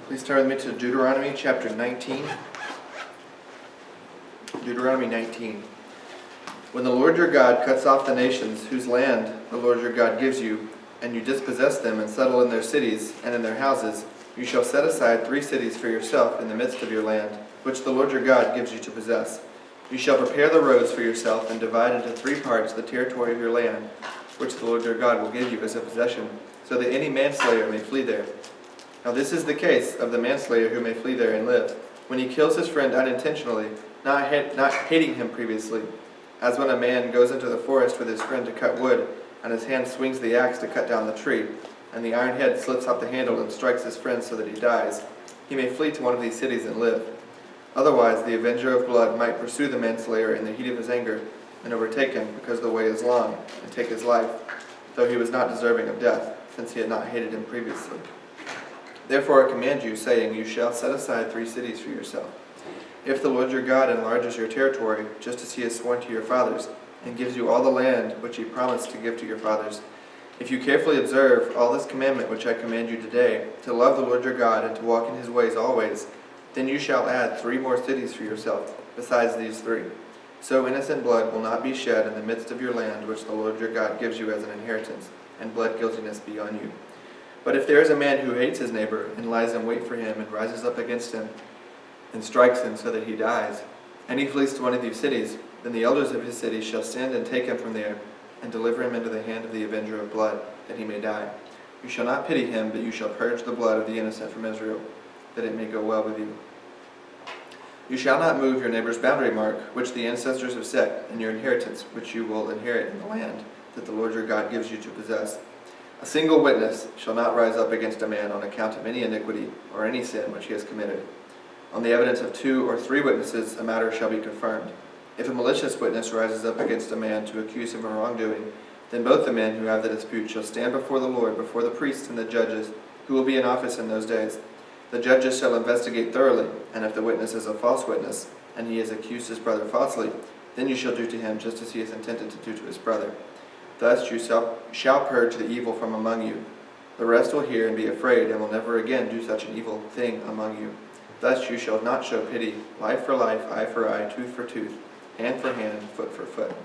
Please turn with me to Deuteronomy chapter 19. Deuteronomy 19. When the Lord your God cuts off the nations whose land the Lord your God gives you, and you dispossess them and settle in their cities and in their houses, you shall set aside 3 cities for yourself in the midst of your land, which the Lord your God gives you to possess. You shall prepare the roads for yourself and divide into 3 parts the territory of your land, which the Lord your God will give you as a possession, so that any manslayer may flee there. Now this is the case of the manslayer who may flee there and live, when he kills his friend unintentionally, not hating him previously, as when a man goes into the forest with his friend to cut wood, and his hand swings the axe to cut down the tree, and the iron head slips off the handle and strikes his friend so that he dies. He may flee to one of these cities and live. Otherwise the avenger of blood might pursue the manslayer in the heat of his anger, and overtake him, because the way is long, and take his life, though he was not deserving of death, since he had not hated him previously. Therefore I command you, saying, you shall set aside 3 cities for yourself. If the Lord your God enlarges your territory, just as he has sworn to your fathers, and gives you all the land which he promised to give to your fathers, if you carefully observe all this commandment which I command you today, to love the Lord your God and to walk in his ways always, then you shall add 3 more cities for yourself, besides these 3. So innocent blood will not be shed in the midst of your land which the Lord your God gives you as an inheritance, and blood guiltiness be on you. But if there is a man who hates his neighbor, and lies in wait for him, and rises up against him, and strikes him so that he dies, and he flees to one of these cities, then the elders of his city shall send and take him from there, and deliver him into the hand of the avenger of blood, that he may die. You shall not pity him, but you shall purge the blood of the innocent from Israel, that it may go well with you. You shall not move your neighbor's boundary mark, which the ancestors have set, in your inheritance, which you will inherit in the land that the Lord your God gives you to possess. A single witness shall not rise up against a man on account of any iniquity or any sin which he has committed. On the evidence of 2 or 3 witnesses a matter shall be confirmed. If a malicious witness rises up against a man to accuse him of wrongdoing, then both the men who have the dispute shall stand before the Lord, before the priests and the judges, who will be in office in those days. The judges shall investigate thoroughly, and if the witness is a false witness, and he has accused his brother falsely, then you shall do to him just as he has intended to do to his brother. Thus you shall purge the evil from among you. The rest will hear and be afraid, and will never again do such an evil thing among you. Thus you shall not show pity, life for life, eye for eye, tooth for tooth, hand for hand, foot for foot.